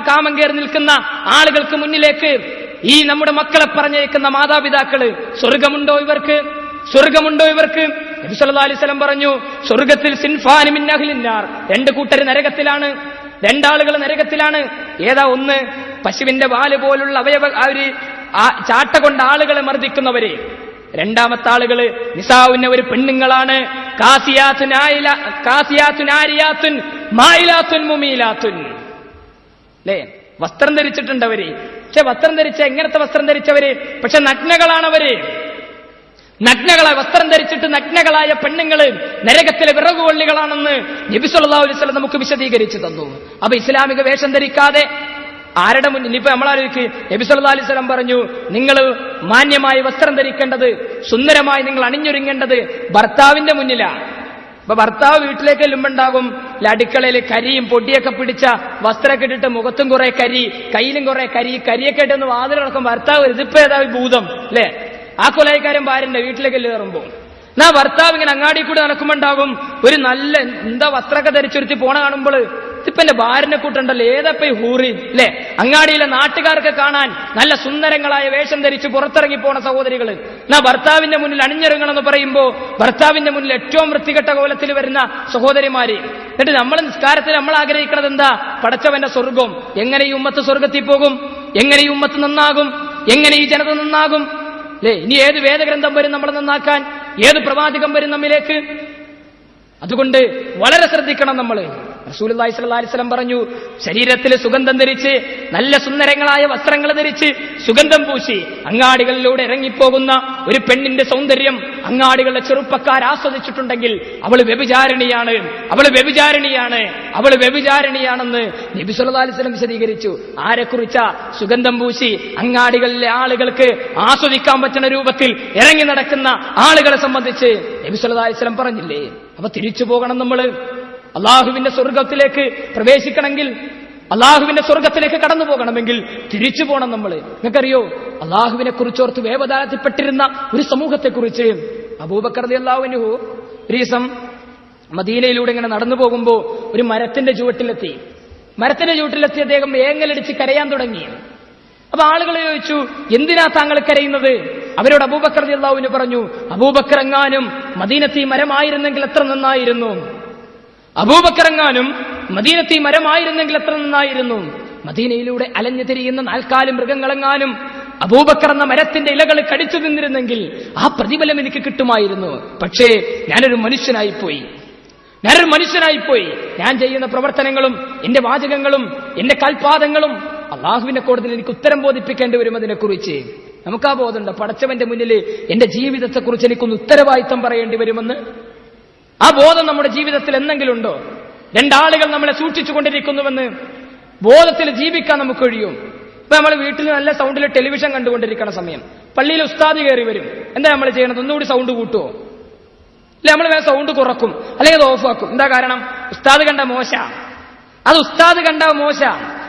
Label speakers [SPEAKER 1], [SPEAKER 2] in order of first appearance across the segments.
[SPEAKER 1] കാമം കയറി നിൽക്കുന്ന ആളുകൾക്ക് മുന്നിലേക്ക് ഈ നമ്മുടെ മക്കളെ പറഞ്ഞേക്കുന്ന മാതാപിതാക്കള് സ്വർഗമുണ്ടോ ഇവർക്ക്? സ്വർഗമുണ്ടോ ഇവർക്ക്? നബി സല്ലല്ലാഹു അലൈഹി വസല്ലം പറഞ്ഞു, സ്വർഗത്തിൽ സിൻഫാനി മിൻ അഹ്ലിന്നാർ, രണ്ട് കൂട്ടര് നരകത്തിലാണ്, രണ്ടാളുകൾ നരകത്തിലാണ്. ഏതാ? ഒന്ന് പശുവിന്റെ വാല് പോലുള്ള ചാട്ട കൊണ്ട് ആളുകളെ മർദ്ദിക്കുന്നവര്. രണ്ടാമത്തെ ആളുകള് നിസാഉന്ന ഒരു പെണ്ണുങ്ങളാണ്, കാസിയാത്തുൻ ആരിയാത്തുൻ മായിലാത്തുൻ മുമീലാത്തുൻ. അല്ലേ? വസ്ത്രം ധരിച്ചിട്ടുണ്ടവര്. പക്ഷെ വസ്ത്രം ധരിച്ച എങ്ങനത്തെ വസ്ത്രം ധരിച്ചവര്? പക്ഷെ നഗ്നകളാണവര്. നഗ്നകളായ വസ്ത്രം ധരിച്ചിട്ട് നഗ്നകളായ പെണ്ണുങ്ങള് നരകത്തിലെ വിറകുകൊള്ളികളാണെന്ന് നബി സല്ലല്ലാഹു അലൈഹി വസല്ലം നമുക്ക് വിശദീകരിച്ചു തന്നു. അപ്പൊ ഇസ്ലാമിക വേഷം ധരിക്കാതെ ആരുടെ മുന്നിൽ? ഇപ്പൊ നമ്മളാലോചിക്ക്, നബി സല്ലല്ലാഹു അലൈഹി വസല്ലം പറഞ്ഞു, നിങ്ങൾ മാന്യമായി വസ്ത്രം ധരിക്കേണ്ടത്, സുന്ദരമായി നിങ്ങൾ അണിഞ്ഞൊരുങ്ങേണ്ടത് ഭർത്താവിന്റെ മുന്നിലാണ്. അപ്പൊ ഭർത്താവ് വീട്ടിലേക്ക് എല്ലുമ്പോണ്ടാകും അടുക്കളയിൽ കരിയും പൊടിയൊക്കെ പിടിച്ച വസ്ത്രമൊക്കെ ഇട്ടിട്ട് മുഖത്തും കുറെ കരി, കയ്യിലും കുറെ കരിയൊക്കെ ഇട്ടൊന്ന് വാതിലടക്കം ഭർത്താവ് ഇതിപ്പോ ഏതാ ഭൂതം അല്ലെ? ആ കൊലൈക്കാരൻ ഭാര്യന്റെ വീട്ടിലേക്ക് കയറുമ്പോ ഭർത്താവ് ഇങ്ങനെ അങ്ങാടി കൂടെ നടക്കുമ്പോണ്ടാകും ഒരു നല്ല എന്താ വസ്ത്രമൊക്കെ ധരിച്ചൊരുത്തി പോണ കാണുമ്പോൾ ഇതിപ്പോ എന്റെ ഭാര്യനെ കൂട്ടുണ്ടല്ലോ, ഏതപ്പ ഈ ഹൂറി അല്ലെ? അങ്ങാടിയിലെ നാട്ടുകാർക്ക് കാണാൻ നല്ല സുന്ദരങ്ങളായ വേഷം ധരിച്ച് പുറത്തിറങ്ങി പോണ സഹോദരികള് ഭർത്താവിന്റെ മുന്നിൽ അണിഞ്ഞിറങ്ങണം എന്ന് പറയുമ്പോ ഭർത്താവിന്റെ മുന്നിൽ ഏറ്റവും വൃത്തികെട്ട കോലത്തിൽ വരുന്ന സഹോദരിമാര്. എന്നിട്ട് നമ്മൾ നിസ്കാരത്തിൽ നമ്മൾ ആഗ്രഹിക്കുന്നത് എന്താ? പടച്ചവന്റെ സ്വർഗം. എങ്ങനെ ഈ ഉമ്മത്ത് സ്വർഗത്തിൽ പോകും? എങ്ങനെ ഈ ഉമ്മത്ത് നന്നാകും? എങ്ങനെ ഈ ജനത നന്നാകും? അല്ലേ? ഇനി ഏത് വേദഗ്രന്ഥം വരും നമ്മളെ നന്നാക്കാൻ? ഏത് പ്രവാചകം വരും നമ്മിലേക്ക്? അതുകൊണ്ട് വളരെ ശ്രദ്ധിക്കണം നമ്മൾ. റസൂലുള്ളാഹി സ്വല്ലല്ലാഹു അലൈഹി വസല്ലം പറഞ്ഞു, ശരീരത്തിൽ സുഗന്ധം ധരിച്ച് നല്ല സുന്ദരങ്ങളായ വസ്ത്രങ്ങൾ ധരിച്ച് സുഗന്ധം പൂശി അങ്ങാടികളിലൂടെ ഇറങ്ങിപ്പോകുന്ന ഒരു പെണ്ണിന്റെ സൗന്ദര്യം അങ്ങാടികളിലെ ചെറുപ്പക്കാർ ആസ്വദിച്ചിട്ടുണ്ടെങ്കിൽ അവള് വ്യഭിചാരിണിയാണ്, അവള് വ്യഭിചാരിണിയാണ്, അവള് വ്യഭിചാരിണിയാണെന്ന് നബി സല്ലല്ലാഹു അലൈഹി വസല്ലം വിശദീകരിച്ചു. ആരെക്കുറിച്ചാ? സുഗന്ധം പൂശി അങ്ങാടികളിലെ ആളുകൾക്ക് ആസ്വദിക്കാൻ പറ്റുന്ന രൂപത്തിൽ ഇറങ്ങി നടക്കുന്ന ആളുകളെ സംബന്ധിച്ച് നബി സല്ലല്ലാഹു അലൈഹി വസല്ലം പറഞ്ഞില്ലേ? അപ്പൊ തിരിച്ചു പോകണം നമ്മള്. അള്ളാഹുവിന്റെ സ്വർഗത്തിലേക്ക് പ്രവേശിക്കണമെങ്കിൽ, അള്ളാഹുവിന്റെ സ്വർഗത്തിലേക്ക് കടന്നു പോകണമെങ്കിൽ തിരിച്ചു പോകണം നമ്മള്. നിങ്ങൾക്കറിയോ, അള്ളാഹുവിനെ കുറിച്ചോർത്ത് വേവധാനത്തിൽപ്പെട്ടിരുന്ന ഒരു സമൂഹത്തെക്കുറിച്ച് അബൂബക്കർ റളിയല്ലാഹു അൻഹു ഒരു ദിവസം മദീനയിലൂടെ ഇങ്ങനെ നടന്നു പോകുമ്പോ ഒരു മരത്തിന്റെ ചുവട്ടിലെത്തി. മരത്തിന്റെ ചുവട്ടിലെത്തി അദ്ദേഹം ഏങ്ങലടിച്ച് കരയാൻ തുടങ്ങി. അപ്പൊ ആളുകൾ ചോദിച്ചു, എന്തിനാ താങ്കൾ കരയുന്നത്? അവരോട് അബൂബക്കർ റളിയല്ലാഹു അൻഹു പറഞ്ഞു, അബൂബക്കർ എങ്ങാനും മദീനത്തിൽ മരമായിരുന്നെങ്കിൽ എത്ര നന്നായിരുന്നു. അബൂബക്കർ എങ്ങാനും മദീനത്തിൽ മരമായിരുന്നെങ്കിൽ എത്ര നന്നായിരുന്നു. മദീനയിലൂടെ അലഞ്ഞു തിരിയുന്ന നാൽക്കാലി മൃഗങ്ങളെങ്ങാനും അബൂബക്കർ എന്ന മരത്തിന്റെ ഇലകൾ കടിച്ചു നിന്നിരുന്നെങ്കിൽ ആ പ്രതിഫലം എനിക്ക് കിട്ടുമായിരുന്നു. പക്ഷേ ഞാനൊരു മനുഷ്യനായിപ്പോയി. ഞാൻ ചെയ്യുന്ന പ്രവർത്തനങ്ങളും എന്റെ വാചകങ്ങളും എന്റെ കാൽപാദങ്ങളും അള്ളാഹുവിന്റെ കോടതിയിൽ എനിക്ക് ഉത്തരം ബോധിപ്പിക്കേണ്ടി വരും. അതിനെക്കുറിച്ച് നമുക്കാ ബോധമുണ്ട്. പടച്ചവന്റെ മുന്നിൽ എന്റെ ജീവിതത്തെക്കുറിച്ച് എനിക്കൊന്ന് ഉത്തരവാദിത്തം പറയേണ്ടി വരുമെന്ന്. ആ ബോധം നമ്മുടെ ജീവിതത്തിൽ എന്തെങ്കിലും ഉണ്ടോ? രണ്ടാളുകൾ നമ്മളെ സൂക്ഷിച്ചുകൊണ്ടിരിക്കുന്നുവെന്ന് ബോധത്തിൽ ജീവിക്കാൻ നമുക്ക് കഴിയും. ഇപ്പൊ നമ്മൾ വീട്ടിൽ നല്ല സൗണ്ടിൽ ടെലിവിഷൻ കണ്ടുകൊണ്ടിരിക്കുന്ന സമയം പള്ളിയിൽ ഉസ്താദ് കയറി വരും. എന്താ നമ്മൾ ചെയ്യണത്? ഒന്നുകൂടി സൗണ്ട് കൂട്ടുവോ? അല്ലെ നമ്മൾ വേറെ സൗണ്ട് കുറക്കും, അല്ലെങ്കിൽ അത് ഓഫാക്കും. എന്താ കാരണം? ഉസ്താദ് കണ്ട മോശ, അത് ഉസ്താദ് കണ്ട മോശ.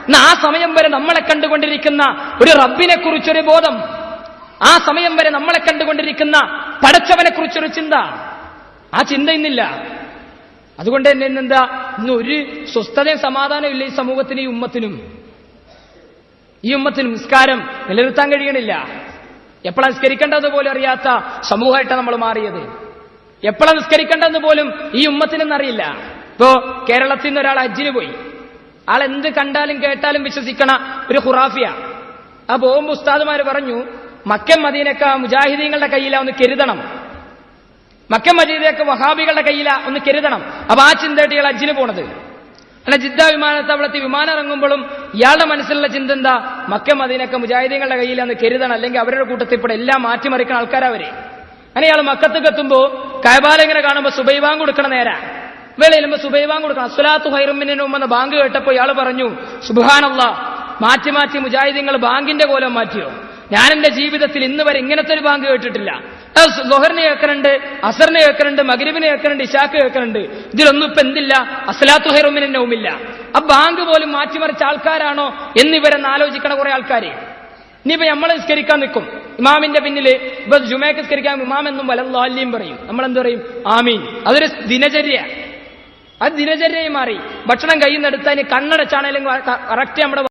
[SPEAKER 1] എന്നാ ആ സമയം വരെ നമ്മളെ കണ്ടുകൊണ്ടിരിക്കുന്ന ഒരു റബ്ബിനെ കുറിച്ചൊരു ബോധം, ആ സമയം വരെ നമ്മളെ കണ്ടുകൊണ്ടിരിക്കുന്ന പടച്ചവനെ കുറിച്ചൊരു ചിന്ത, ആ ചിന്ത ഇന്നില്ല. അതുകൊണ്ട് തന്നെ ഇന്നെന്താ, ഇന്ന് ഒരു സ്വസ്ഥതയും സമാധാനവും ഇല്ല ഈ സമൂഹത്തിന്, ഈ ഉമ്മത്തിനും നിസ്കാരം നിലനിർത്താൻ കഴിയണില്ല. എപ്പോഴാണ് നിസ്കരിക്കേണ്ടത് പോലും അറിയാത്ത സമൂഹമായിട്ടാണ് നമ്മൾ മാറിയത്. എപ്പോഴാണ് നിസ്കരിക്കേണ്ടതെന്ന് പോലും ഈ ഉമ്മത്തിനെന്നറിയില്ല. ഇപ്പോ കേരളത്തിൽ നിന്ന് ഒരാൾ ഹജ്ജിന് പോയി. ആൾ എന്ത് കണ്ടാലും കേട്ടാലും വിശ്വസിക്കണ ഒരു ഖുറാഫിയ. ആ പോകുമ്പോ ഉസ്താദുമാര് പറഞ്ഞു, മക്ക മദീനക്ക മുജാഹിദീങ്ങളുടെ കയ്യിലാ ഒന്ന് കരുതണം, മക്ക മദീനയൊക്കെ വഹാബികളുടെ കയ്യിലാ ഒന്ന് കരുതണം. അപ്പൊ ആ ചിന്തയായിട്ട് ഇയാൾ ഹജ്ജിന് പോണത്. അല്ല, ജിദ്ദ വിമാനത്താവളത്തിൽ വിമാനം ഇറങ്ങുമ്പോഴും ഇയാളുടെ മനസ്സിലുള്ള ചിന്ത എന്താ? മക്ക മദീനയൊക്കെ മുജാഹിദീങ്ങളുടെ കയ്യിലാന്ന് കരുതണം, അല്ലെങ്കിൽ അവരുടെ കൂട്ടത്തിൽ ഇപ്പോൾ എല്ലാം മാറ്റിമറിക്കുന്ന ആൾക്കാരവരെ. അങ്ങനെ ഇയാൾ മക്കത്തേക്ക് എത്തുമ്പോ കഅബാല ഇങ്ങനെ കാണുമ്പോ സുബൈബാങ്ക് കൊടുക്കണ നേരാ. വേളയിലുമ്പോ സുബൈബാങ്ക് കൊടുക്കണം. അസ്സലാത്തു ഖൈറും മിനൻ നൗം എന്ന ബാങ്ക് കേട്ടപ്പോ ഇയാൾ പറഞ്ഞു, സുബ്ഹാനല്ലാഹ്, മാറ്റി മുജാഹിദീങ്ങൾ ബാങ്കിന്റെ കോലം മാറ്റിയോ? ഞാൻ എന്റെ ജീവിതത്തിൽ ഇന്ന് വരെ ഇങ്ങനത്തെ ഒരു ബാങ്ക് കേട്ടിട്ടില്ല. ളുഹറിനെ കേൾക്കണുണ്ട്, അസറിനെ കേൾക്കണുണ്ട്, മഗ്രിബിനെ കേൾക്കണുണ്ട്, ഇശാക്ക് കേൾക്കണുണ്ട്. ഇതിലൊന്നും ഇപ്പൊ എന്തില്ല? അസ്സലാത്തു ഖൈറും മിനൻ നൗമില്ല. ആ ബാങ്ക് പോലും മാറ്റിമറിച്ച ആൾക്കാരാണോ എന്നിവരെന്ന് ആലോചിക്കണ കുറെ ആൾക്കാരെ. ഇനിയിപ്പോ നമ്മൾ നിസ്കരിക്കാൻ നിൽക്കും, ഇമാമിന്റെ പിന്നില് ഇപ്പൊ ജുമയ്ക്ക് നിസ്കരിക്കാൻ ഇമാം എന്നും വലല്ലാലിയും പറയും. നമ്മൾ എന്ത് പറയും? ആമീൻ. അതൊരു ദിനചര്യ. അത് ദിനചര്യയായി മാറി. ഭക്ഷണം കയ്യിൽ നിന്ന് എടുത്താൽ കണ്ണടച്ചാണേലും കറക്റ്റ് നമ്മുടെ